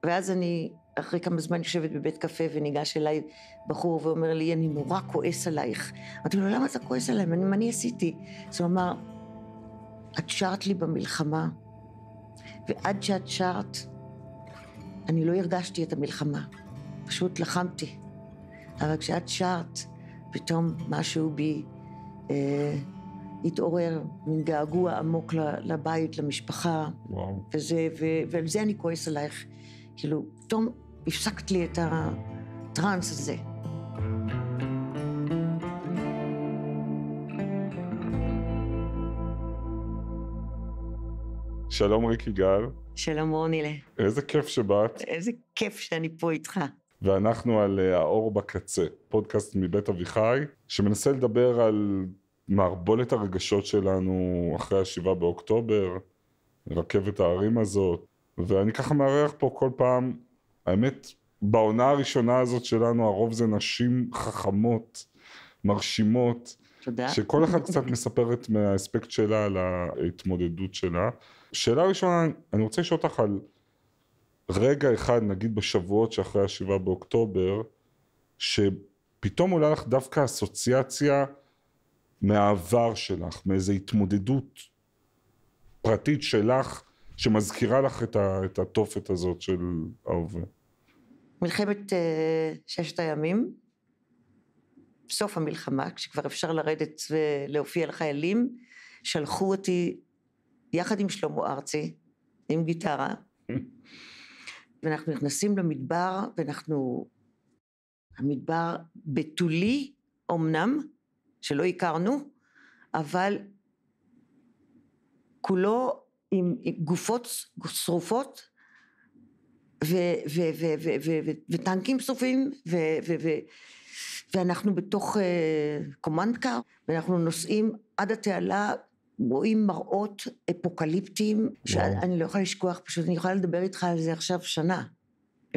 ואז אני, אחרי כמה זמן יושבת בבית קפה, וניגש אליי בחור ואומר לי, אני נורא כועס עלייך. אמרתי לו, למה אתה כועס עליי? מה אני עשיתי? אז הוא אמר, את שרת לי במלחמה, ועד שאת שרת, אני לא הרגשתי את המלחמה. פשוט לחמתי. אבל כשאת שרת, פתאום משהו בי התעורר, מין געגוע עמוק לבית, למשפחה. וואו. ועל זה אני כועס עלייך. כאילו, פתאום הפסקת לי את הטרנס הזה. שלום ריק יגאל. שלום רונילה. איזה כיף שבאת. איזה כיף שאני פה איתך. ואנחנו על האור בקצה, פודקאסט מבית אביחי, שמנסה לדבר על מערבולת הרגשות שלנו אחרי 7 באוקטובר, רכבת הערים הזאת, ואני ככה מארח פה כל פעם, האמת, בעונה הראשונה הזאת שלנו, הרוב זה נשים חכמות, מרשימות, תודה. שכל אחד קצת מספרת מהאספקט שלה על ההתמודדות שלה. שאלה ראשונה, אני רוצה לשאול אותך על רגע אחד, נגיד בשבועות שאחרי 7 באוקטובר, שפתאום עולה לך דווקא אסוציאציה מהעבר שלך, מאיזו התמודדות פרטית שלך, שמזכירה לך את התופת הזאת של ההווה. מלחמת 6 הימים, בסוף המלחמה, כשכבר אפשר לרדת ולהופיע לחיילים, שלחו אותי יחד עם שלמה ארצי, עם גיטרה, ואנחנו נכנסים למדבר, המדבר בתולי אומנם, שלא הכרנו, אבל כולו עם גופות שרופות, וטנקים שרופים, ואנחנו בתוך קומנדקר, ואנחנו נוסעים עד התעלה, רואים מראות אפוקליפטיים, שאני לא יכולה לשכוח, פשוט אני יכולה לדבר איתך על זה עכשיו שנה,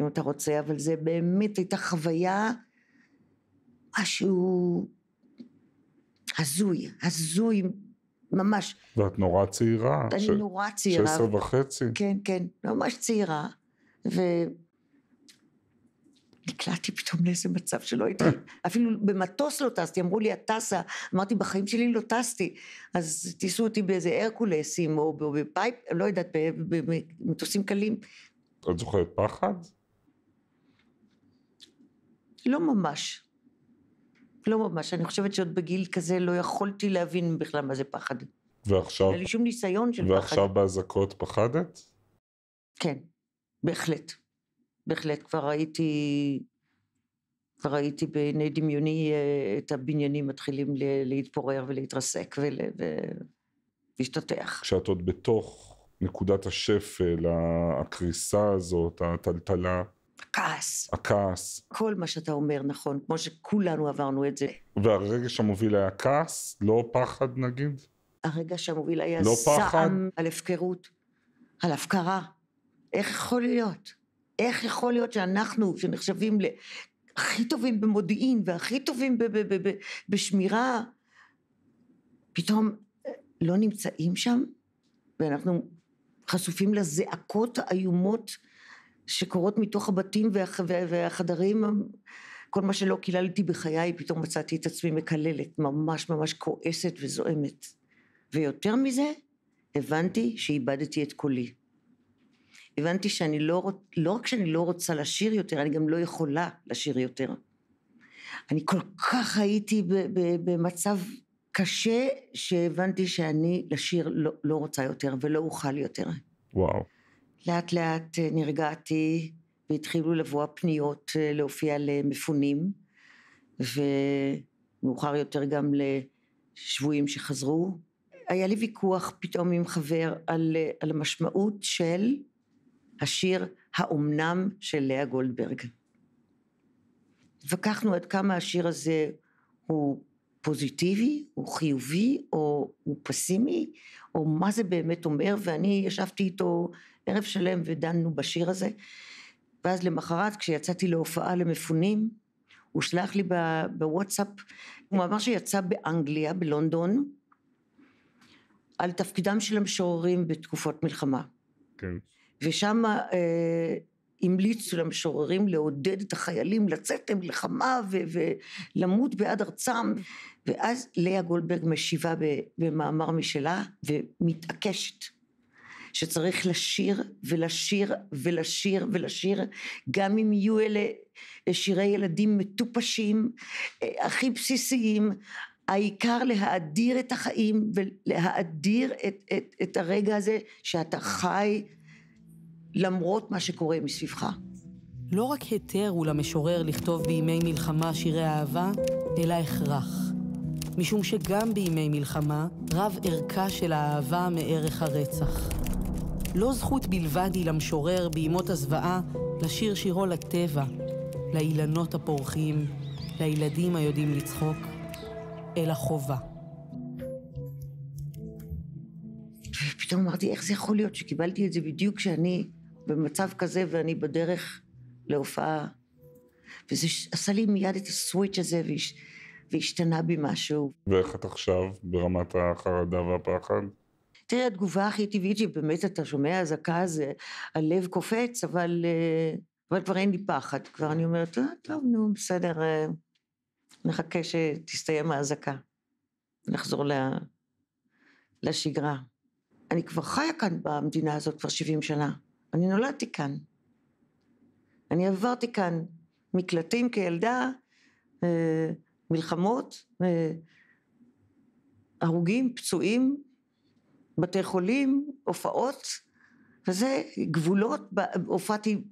אם אתה רוצה, אבל זה באמת הייתה חוויה, משהו הזוי, ממש. ואת נורא צעירה. אני נורא צעירה. 16 וחצי. כן, כן, ממש צעירה, נקלעתי פתאום לאיזה מצב שלא הייתי, אפילו במטוס לא טסתי, אמרו לי, את טסה, אמרתי, בחיים שלי לא טסתי, אז טיסו אותי באיזה הרקולסים, או בפייפ, לא יודעת, במטוסים קלים. את זוכרת פחד? לא ממש, אני חושבת שעוד בגיל כזה לא יכולתי להבין בכלל מה זה פחד. ועכשיו? אין לי שום ניסיון של פחד. ועכשיו בהזעקות פחדת? כן, בהחלט. כבר ראיתי בעיני דמיוני את הבניינים מתחילים להתפורר ולהתרסק ולהשתתח. כשאת עוד בתוך נקודת השפל, הקריסה הזאת, הטלטלה. הכעס. כל מה שאתה אומר נכון, כמו שכולנו עברנו את זה. והרגש המוביל היה כעס, לא פחד נגיד? הרגש המוביל היה לא זעם על הפקרות, על הפקרה. איך יכול להיות שאנחנו, שנחשבים הכי טובים במודיעין, והכי טובים בשמירה, פתאום לא נמצאים שם, ואנחנו חשופים לזעקות האיומות, שקורות מתוך הבתים והחדרים, כל מה שלא קיללתי בחיי, פתאום מצאתי את עצמי מקללת, ממש ממש כועסת וזועמת. ויותר מזה, הבנתי שאיבדתי את קולי. הבנתי שאני לא רק שאני לא רוצה לשיר יותר, אני גם לא יכולה לשיר יותר. אני כל כך הייתי במצב קשה, שהבנתי שאני לשיר לא רוצה יותר, ולא אוכל יותר. וואו. לאט לאט נרגעתי, והתחילו לבוא הפניות להופיע למפונים, ומאוחר יותר גם לשבויים שחזרו. היה לי ויכוח פתאום עם חבר על המשמעות של השיר האומנם של לאה גולדברג. התווכחנו עד כמה השיר הזה הוא פוזיטיבי, הוא חיובי, או הוא פסימי, או מה זה באמת אומר, ואני ישבתי איתו ערב שלם ודנו בשיר הזה, ואז למחרת כשיצאתי להופעה למפונים, הוא שלח לי בוואטסאפ, הוא אמר שיצא באנגליה, בלונדון, על תפקידם של המשוררים בתקופות מלחמה. כן. ושם המליצו למשוררים לעודד את החיילים לצאת למלחמה ולמות בעד ארצם, ואז לאה גולדברג משיבה במאמר משלה ומתעקשת שצריך לשיר ולשיר ולשיר ולשיר, גם אם יהיו אלה שירי ילדים מטופשים הכי בסיסיים, העיקר להאדיר את החיים ולהאדיר את הרגע הזה שאתה חי למרות מה שקורה מסביבך. לא רק היתר הוא למשורר לכתוב בימי מלחמה שירי אהבה, אלא הכרח. משום שגם בימי מלחמה רב ערכה של האהבה מערך הרצח. לא זכות בלבד היא למשורר בימות הזוועה לשיר שירו לטבע, לאילנות הפורחים, לילדים היודעים לצחוק, אלא חובה. פתאום אמרתי, איך זה יכול להיות שקיבלתי את זה בדיוק כשאני במצב כזה ואני בדרך להופעה, וזה עשה לי מיד את הסוויץ' הזה והשתנה בי משהו. ואיך את עכשיו ברמת החרדה והפחד? תראה, התגובה הכי טבעית שבאמת אתה שומע אזעקה, זה הלב קופץ, אבל כבר אין לי פחד, כבר אני אומרת, טוב, נו, בסדר, נחכה שתסתיים האזעקה, נחזור לשגרה. אני כבר חיה כאן במדינה הזאת כבר 70 שנה, אני נולדתי כאן, אני עברתי כאן מקלטים כילדה, מלחמות, הרוגים, פצועים, בתי חולים, הופעות, וזה גבולות, הופעתי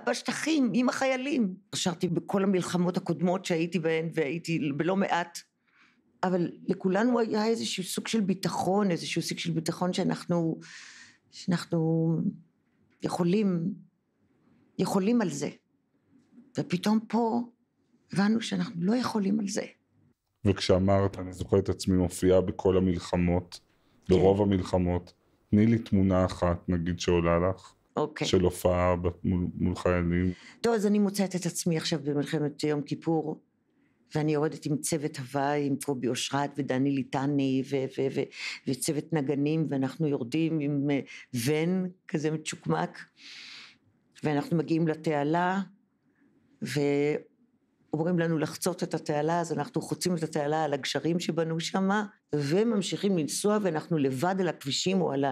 בשטחים עם החיילים. שרתי בכל המלחמות הקודמות שהייתי בהן, והייתי בלא מעט, אבל לכולנו היה איזשהו סוג של ביטחון, איזשהו סוג של ביטחון שאנחנו יכולים על זה. ופתאום פה הבנו שאנחנו לא יכולים על זה. וכשאמרת, אני זוכר את עצמי מופיעה בכל המלחמות, ברוב המלחמות, תני לי תמונה אחת, נגיד שעולה לך, של הופעה מול חיילים. טוב, אז אני מוצאת את עצמי עכשיו במלחמת יום כיפור, ואני יורדת עם צוות הוואי, עם קובי אושרת ודני ליטני, וצוות נגנים, ואנחנו יורדים עם ון כזה מצ'וקמק, ואנחנו מגיעים לתעלה, אומרים לנו לחצות את התעלה, אז אנחנו חוצים את התעלה על הגשרים שבנו שם, וממשיכים לנסוע, ואנחנו לבד על הכבישים או על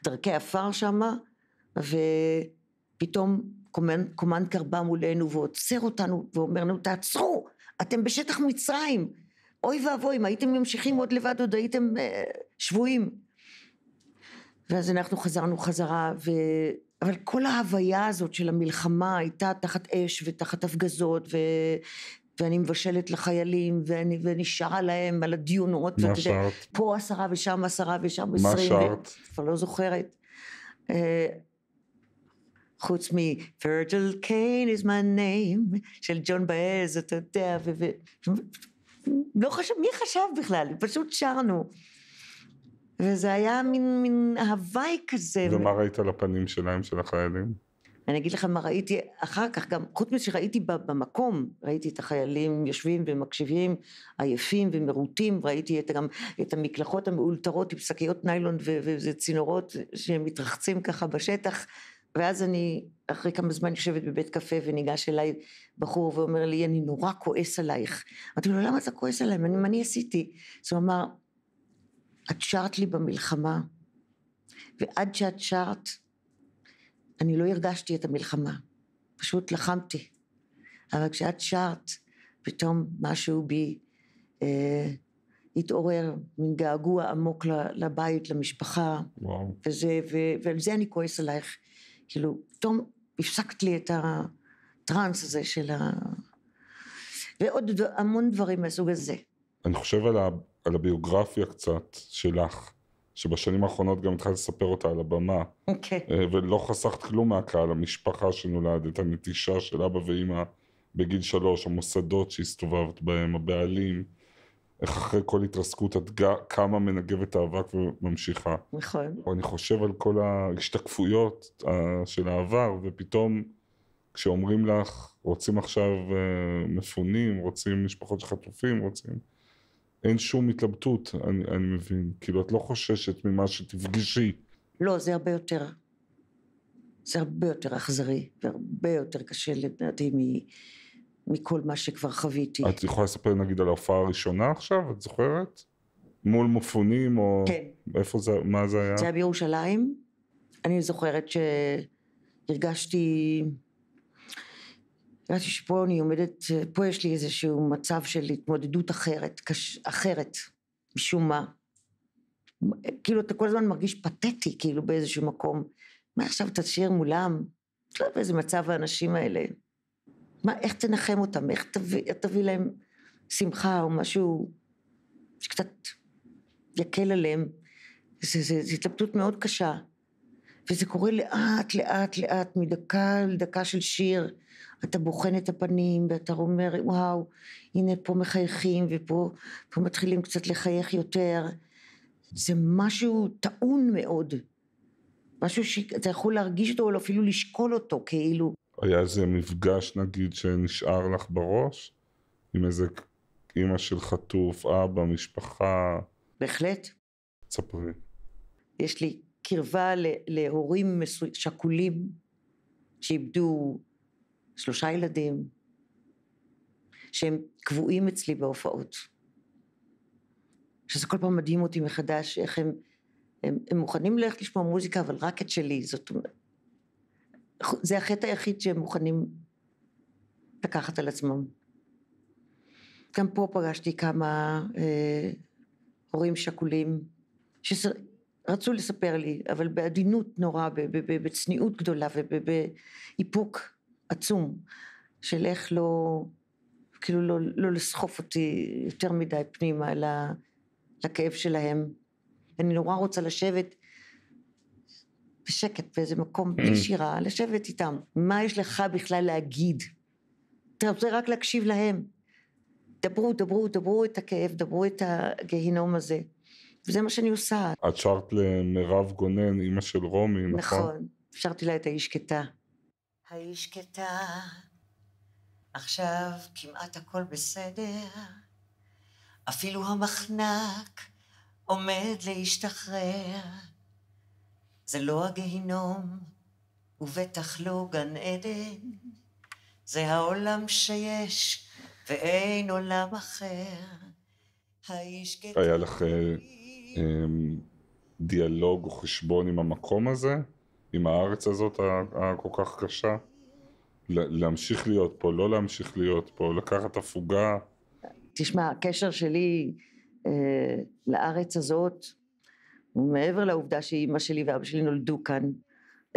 דרכי עפר שם, ופתאום קומנדקר בא מולנו ועוצר אותנו, ואומר לנו, תעצרו, אתם בשטח מצרים, אוי ואבוי, אם הייתם ממשיכים עוד לבד, עוד הייתם שבויים. ואז אנחנו חזרנו חזרה, אבל כל ההוויה הזאת של המלחמה הייתה תחת אש ותחת הפגזות, ואני מבשלת לחיילים, ואני שרה להם על הדיונות. מה שרת? פה 10 ושם 10 ושם 20. מה שרת? כבר לא זוכרת. חוץ מ-Virgil Kane is my name, של ג'ון באז, אתה יודע, לא חשב, מי חשב בכלל? פשוט שרנו. וזה היה מין הוואי כזה. ומה ראית על הפנים שלהם, של החיילים? אני אגיד לך מה ראיתי אחר כך, גם חוץ מזה שראיתי במקום, ראיתי את החיילים יושבים ומקשיבים, עייפים ומרוטים, ראיתי גם את המקלחות המאולתרות עם שקיות ניילון וזה צינורות שמתרחצים ככה בשטח, ואז אני אחרי כמה זמן יושבת בבית קפה וניגש אליי בחור ואומר לי, אני נורא כועס עלייך. אמרתי לו, למה אתה כועס עליי? מה אני עשיתי? אז הוא אמר, את שרת לי במלחמה, ועד שאת שרת, אני לא הרגשתי את המלחמה, פשוט לחמתי. אבל כשאת שרת, פתאום משהו בי התעורר, מין געגוע עמוק לבית, למשפחה, וואו. ועל זה אני כועס עלייך. כאילו, פתאום הפסקת לי את הטרנס הזה של ועוד המון דברים מהסוג הזה. אני חושב על הביוגרפיה קצת שלך, שבשנים האחרונות גם התחלת לספר אותה על הבמה, ולא חסכת כלום מהקהל, המשפחה שנולדת, הנטישה של אבא ואמא בגיל 3, המוסדות שהסתובבת בהם, הבעלים, איך אחרי כל התרסקות את כמה מנגבת האבק וממשיכה. נכון. אני חושב על כל ההשתקפויות של העבר, ופתאום כשאומרים לך, רוצים עכשיו מפונים, רוצים משפחות של חטופים, אין שום התלבטות, אני מבין. כאילו, את לא חוששת ממה שתפגשי. לא, זה הרבה יותר. זה הרבה יותר אכזרי, והרבה יותר קשה לדעתי מכל מה שכבר חוויתי. את יכולה לספר נגיד על ההופעה הראשונה עכשיו, את זוכרת? מול מופונים או... כן. איפה זה, מה זה היה? זה היה בירושלים. אני זוכרת שהרגשתי שפה אני עומדת, פה יש לי איזשהו מצב של התמודדות אחרת, משום מה. כאילו אתה כל הזמן מרגיש פתטי, כאילו באיזשהו מקום. מה עכשיו תשאיר מולם? לא יודע באיזה מצב האנשים האלה. איך תנחם אותם? איך תביא להם שמחה או משהו שקצת יקל עליהם? זו התלבטות מאוד קשה. וזה קורה לאט, לאט, לאט, מדקה לדקה של שיר. אתה בוחן את הפנים ואתה אומר, וואו, הנה פה מחייכים ופה מתחילים קצת לחייך יותר. זה משהו טעון מאוד. משהו שאתה יכול להרגיש אותו או אפילו לשקול אותו, כאילו. היה איזה מפגש נגיד שנשאר לך בראש? עם איזה אמא של חטוף, אבא, משפחה? בהחלט. ספרי. יש לי קרבה להורים שכולים שאיבדו 3 ילדים שהם קבועים אצלי בהופעות, שזה כל פעם מדהים אותי מחדש איך הם מוכנים ללכת לשמוע מוזיקה אבל רק את שלי. זאת אומרת, זה החטא היחיד שהם מוכנים לקחת על עצמם. גם פה פגשתי כמה הורים שכולים רצו לספר לי, אבל בעדינות נורא, בצניעות גדולה ובאיפוק עצום, של איך לא, כאילו לא לסחוף אותי יותר מדי פנימה לכאב שלהם. אני נורא רוצה לשבת בשקט באיזה מקום בלי שירה, לשבת איתם. מה יש לך בכלל להגיד? אתה רוצה רק להקשיב להם. דברו את הכאב, דברו את הגיהינום הזה. וזה מה שאני עושה. את שרת למירב גונן, אמא של רומי, נכון? נכון, שרתי לה את האיש שקטה. האיש שקטה, עכשיו כמעט הכל בסדר, אפילו המחנק עומד להשתחרר. זה לא הגיהינום, ובטח לא גן עדן, זה העולם שיש, ואין עולם אחר. האיש שקטה... היה לך... דיאלוג או חשבון עם המקום הזה, עם הארץ הזאת הכל כך קשה, להמשיך להיות פה, לא להמשיך להיות פה, לקחת הפוגה. תשמע, הקשר שלי לארץ הזאת, מעבר לעובדה שאמא שלי ואבא שלי נולדו כאן,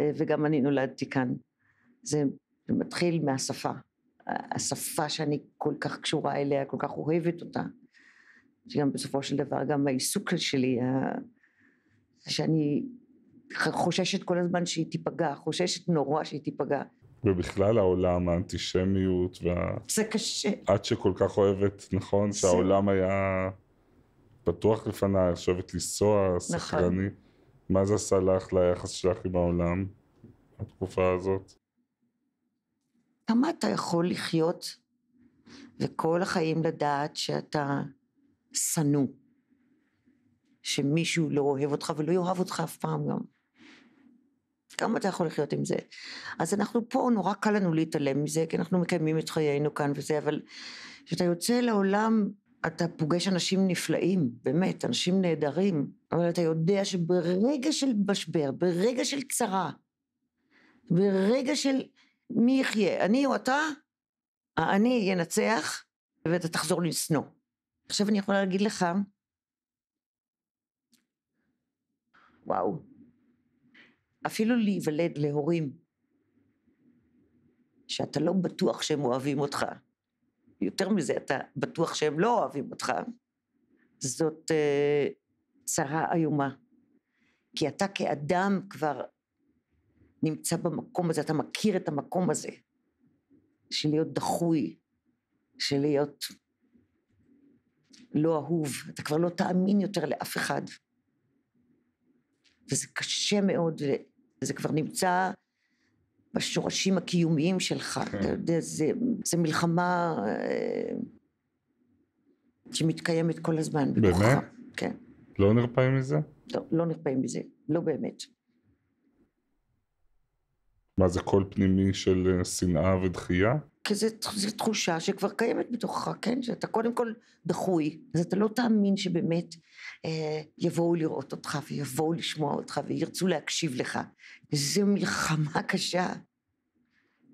וגם אני נולדתי כאן, זה מתחיל מהשפה, השפה שאני כל כך קשורה אליה, כל כך אוהבת אותה, שגם בסופו של דבר גם העיסוק שלי, שאני חוששת כל הזמן שהיא תיפגע, חוששת נורא שהיא תיפגע. ובכלל העולם, האנטישמיות זה קשה. את שכל כך אוהבת, נכון? שהעולם היה פתוח לפניי, חושבת לנסוע, סקרני. מה זה עשה לך ליחס שלך עם העולם, התקופה הזאת? כמה אתה יכול לחיות וכל החיים לדעת שאתה שנוא, שמישהו לא אוהב אותך ולא יאהב אותך אף פעם גם. כמה אתה יכול לחיות עם זה? אז אנחנו פה, נורא קל לנו להתעלם מזה, כי אנחנו מקיימים את חיינו כאן וזה, אבל כשאתה יוצא לעולם, אתה פוגש אנשים נפלאים, באמת, אנשים נהדרים, אבל אתה יודע שברגע של משבר, ברגע של צרה, ברגע של מי יחיה, אני או אתה, אני ינצח, ואתה תחזור לשנוא. עכשיו אני יכולה להגיד לך, וואו, אפילו להיוולד להורים, שאתה לא בטוח שהם אוהבים אותך, יותר מזה אתה בטוח שהם לא אוהבים אותך, זאת צרה איומה, כי אתה כאדם כבר נמצא במקום הזה, אתה מכיר את המקום הזה, של להיות דחוי, של להיות לא אהוב, אתה כבר לא תאמין יותר לאף אחד, וזה קשה מאוד, וזה כבר נמצא בשורשים הקיומיים שלך, אתה יודע, זה מלחמה שמתקיימת כל הזמן. באמת? כן. לא נרפאים מזה? לא, לא נרפאים מזה, לא באמת. מה זה קול פנימי של שנאה ודחייה? כי זו תחושה שכבר קיימת בתוכך, כן? שאתה קודם כל דחוי, אז אתה לא תאמין שבאמת יבואו לראות אותך ויבואו לשמוע אותך וירצו להקשיב לך. זו מלחמה קשה.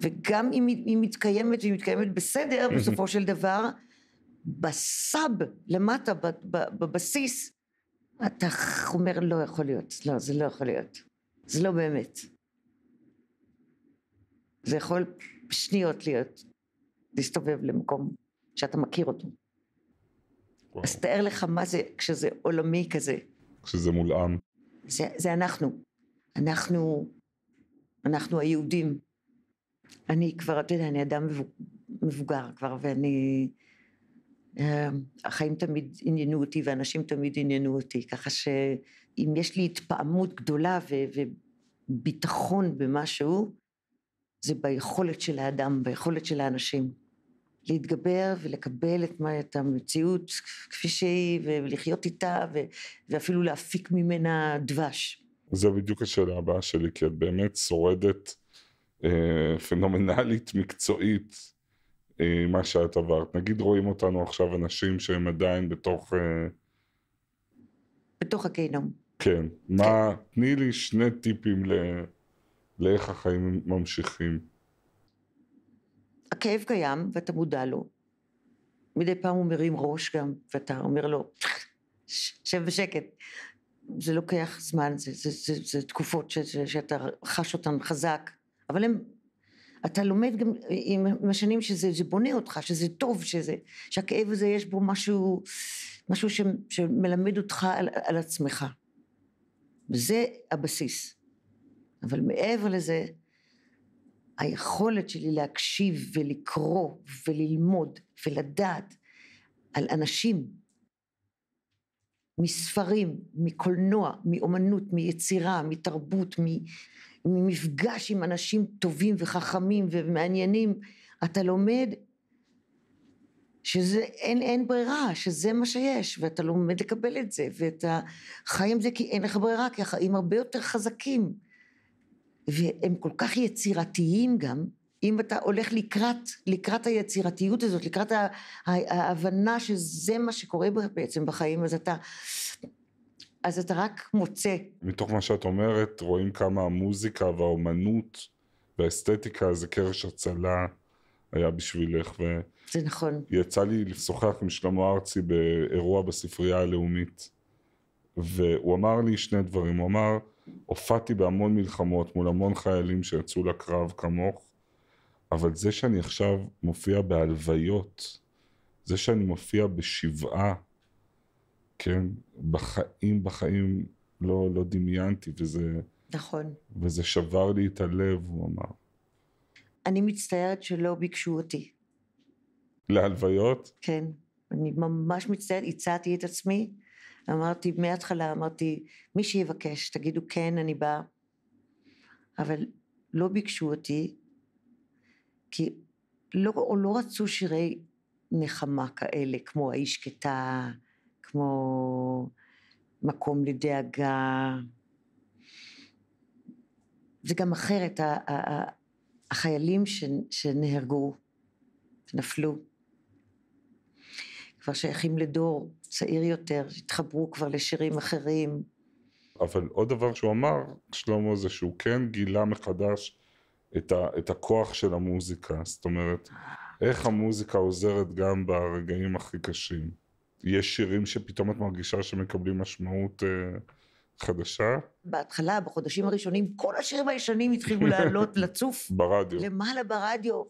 וגם אם היא מתקיימת והיא מתקיימת בסדר, בסופו של דבר, בסאב, למטה, בבסיס, אתה אומר לא יכול להיות, לא, זה לא יכול להיות. זה לא באמת. זה יכול בשניות להסתובב למקום שאתה מכיר אותו. וואו. אז תאר לך מה זה כשזה עולמי כזה. כשזה מולאם. זה אנחנו היהודים. אני כבר, אתה יודע, אני אדם מבוגר כבר, ואני, החיים תמיד עניינו אותי, ואנשים תמיד עניינו אותי, ככה שאם יש לי התפעמות גדולה וביטחון במשהו, זה ביכולת של האדם, ביכולת של האנשים, להתגבר ולקבל את המציאות כפי שהיא, ולחיות איתה, ואפילו להפיק ממנה דבש. זו בדיוק השאלה הבאה שלי, כי את באמת שורדת פנומנלית, מקצועית, מה שאת עברת. נגיד רואים אותנו עכשיו אנשים שהם עדיין בתוך הגיהנום. כן. מה, תני לי 2 טיפים לאיך החיים ממשיכים. הכאב קיים ואתה מודע לו. מדי פעם הוא מרים ראש גם, ואתה אומר לו, שב בשקט. זה לוקח זמן, זה תקופות שאתה חש אותן חזק, אבל אתה לומד גם עם השנים שזה בונה אותך, שזה טוב, שהכאב הזה יש בו משהו שמלמד אותך על עצמך. וזה הבסיס. אבל מעבר לזה, היכולת שלי להקשיב ולקרוא וללמוד ולדעת על אנשים, מספרים, מקולנוע, מאומנות, מיצירה, מתרבות, ממפגש עם אנשים טובים וחכמים ומעניינים, אתה לומד שזה אין ברירה, שזה מה שיש, ואתה לומד לקבל את זה, ואתה חי עם זה כי אין לך ברירה, כי החיים הרבה יותר חזקים, והם כל כך יצירתיים גם, אם אתה הולך לקראת היצירתיות הזאת, לקראת ההבנה שזה מה שקורה בעצם בחיים, אז אתה רק מוצא. מתוך מה שאת אומרת, רואים כמה המוזיקה והאומנות והאסתטיקה זה קרש הצלה היה בשבילך. זה נכון. יצא לי לשוחח עם שלמה ארצי באירוע בספרייה הלאומית, והוא אמר לי 2 דברים. הוא אמר, הופעתי בהמון מלחמות מול המון חיילים שיצאו לקרב כמוך, אבל זה שאני עכשיו מופיע בהלוויות, זה שאני מופיע בשבעה, כן, בחיים לא דמיינתי, וזה... נכון. וזה שבר לי את הלב, הוא אמר. אני מצטערת שלא ביקשו אותי. להלוויות? כן, אני ממש מצטערת, הצעתי את עצמי, מההתחלה אמרתי, מי שיבקש, תגידו כן, אני באה, אבל לא ביקשו אותי, כי לא רצו שירי נחמה כאלה, כמו האיש שקטה, כמו מקום לדאגה. זה גם אחרת, החיילים שנהרגו, שנפלו, כבר שייכים לדור צעיר יותר, התחברו כבר לשירים אחרים. אבל עוד דבר שהוא אמר, שלמה, זה שהוא כן גילה מחדש את הכוח של המוזיקה. זאת אומרת, איך המוזיקה עוזרת גם ברגעים הכי קשים. יש שירים שפתאום את מרגישה שמקבלים משמעות חדשה? בהתחלה, בחודשים הראשונים, כל השירים הישנים התחילו לעלות, לצוף. ברדיו. למעלה ברדיו.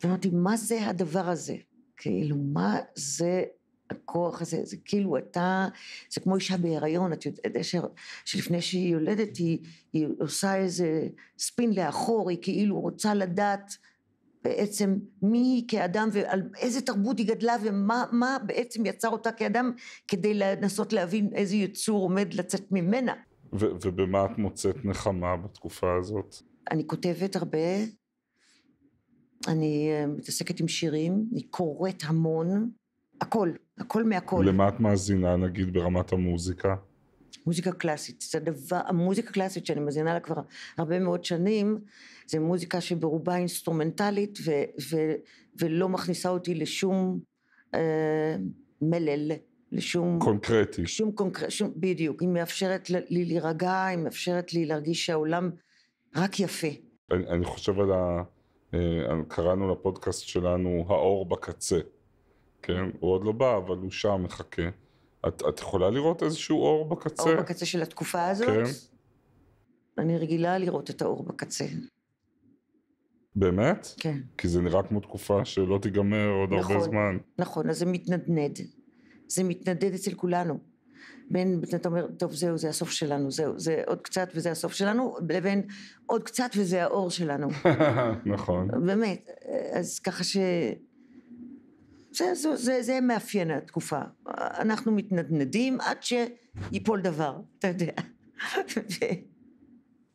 ואמרתי, מה זה הדבר הזה? כאילו, מה זה הכוח הזה? זה כאילו זה כמו אישה בהיריון, את יודעת שלפני שהיא יולדת, היא עושה איזה ספין לאחור, היא כאילו רוצה לדעת בעצם מי היא כאדם ועל איזה תרבות היא גדלה ומה בעצם יצר אותה כאדם, כדי לנסות להבין איזה יצור עומד לצאת ממנה. ובמה את מוצאת נחמה בתקופה הזאת? אני כותבת הרבה, אני מתעסקת עם שירים, אני קוראת המון, הכל מהכל. למה את מאזינה, נגיד, ברמת המוזיקה? מוזיקה קלאסית, זה הדבר, המוזיקה קלאסית שאני מזינה לה כבר הרבה מאוד שנים, זה מוזיקה שברובה אינסטרומנטלית ולא מכניסה אותי לשום מלל, לשום קונקרטי. בדיוק, היא מאפשרת לי להירגע, היא מאפשרת לי להרגיש שהעולם רק יפה. אני חושב קראנו לפודקאסט שלנו האור בקצה, כן? הוא עוד לא בא, אבל הוא שם מחכה. את יכולה לראות איזשהו אור בקצה? האור בקצה של התקופה הזאת? כן. אני רגילה לראות את האור בקצה. באמת? כן. כי זה נראה כמו תקופה שלא תיגמר עוד הרבה זמן. נכון, אז זה מתנדנד. זה מתנדנד אצל כולנו. בין, אתה אומר, טוב, זהו, זה הסוף שלנו, זהו, זה עוד קצת וזה הסוף שלנו, לבין עוד קצת וזה האור שלנו. נכון. באמת, אז ככה זה מאפיין התקופה. אנחנו מתנדנדים עד שיפול דבר, אתה יודע.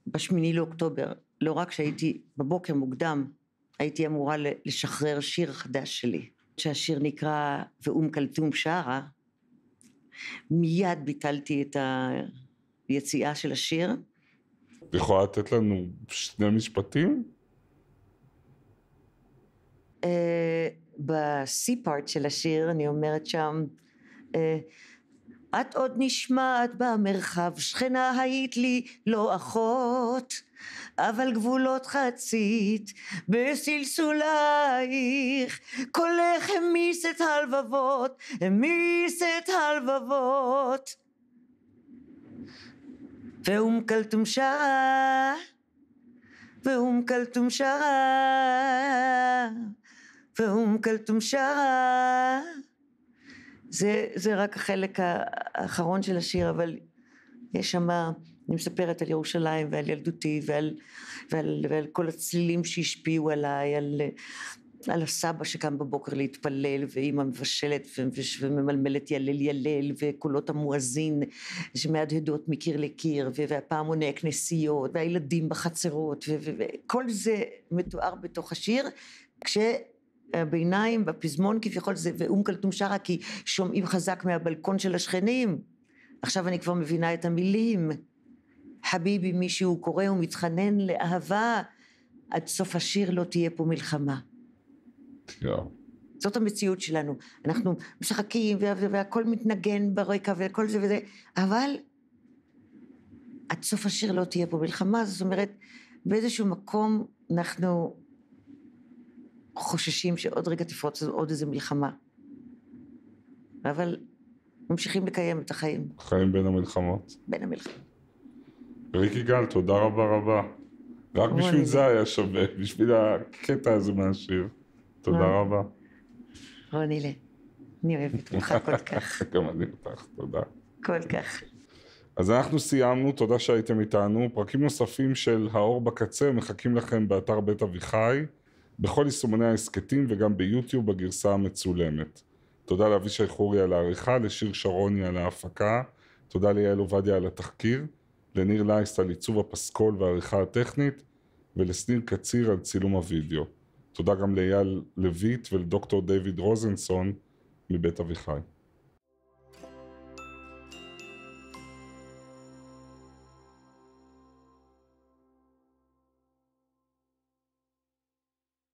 בשמיני לאוקטובר, לא רק שהייתי בבוקר מוקדם, הייתי אמורה לשחרר שיר חדש שלי, שהשיר נקרא ואום כלתום שרה, מיד ביטלתי את היציאה של השיר. יכולה לתת לנו 2 משפטים? בסי פארט של השיר אני אומרת שם, את עוד נשמעת במרחב, שכנה היית לי לא אחות, אבל גבולות חצית בסלסולייך, קולך המיס את הלבבות, המיס את הלבבות. ואום כלתום שרה, ואום כלתום שרה, ואום כלתום שרה. זה רק החלק האחרון של השיר, אבל יש שם, אני מספרת על ירושלים ועל ילדותי ועל כל הצלילים שהשפיעו עליי, על הסבא שקם בבוקר להתפלל ואמא מבשלת וממלמלת ילל ילל וקולות המואזין שמהדהדות מקיר לקיר והפעמוני הכנסיות והילדים בחצרות וכל זה מתואר בתוך השיר, כשביניים בפזמון כביכול זה ואום כלתום שרה כי שומעים חזק מהבלקון של השכנים. עכשיו אני כבר מבינה את המילים, חביבי מישהו קורא ומתחנן לאהבה, עד סוף השיר לא תהיה פה מלחמה. זאת המציאות שלנו, אנחנו משחקים והכל מתנגן ברקע וכל זה וזה, אבל עד סוף השיר לא תהיה פה מלחמה, זאת אומרת באיזשהו מקום אנחנו חוששים שעוד רגע תפרוץ עוד איזה מלחמה, אבל ממשיכים לקיים את החיים. חיים בין המלחמות. בין המלחמות. ריק יגאל, תודה רבה רבה. רק בשביל זה היה שווה, בשביל הקטע הזה מהשיר. תודה רבה. רונילה, אני אוהבת אותך כל כך. גם אני אותך, תודה. כל כך. אז אנחנו סיימנו, תודה שהייתם איתנו. פרקים נוספים של האור בקצה מחכים לכם באתר בית אביחי, בכל יישומוני ההסקטים וגם ביוטיוב בגרסה המצולמת. תודה לאבישי חורי על העריכה, לשיר שרוני על ההפקה, תודה ליעל עובדיה על התחקיר, לניר לייסט על עיצוב הפסקול והעריכה הטכנית, ולסניר קציר על צילום הוידאו. תודה גם לאייל לויט ולדוקטור דיוויד רוזנסון מבית אביחי.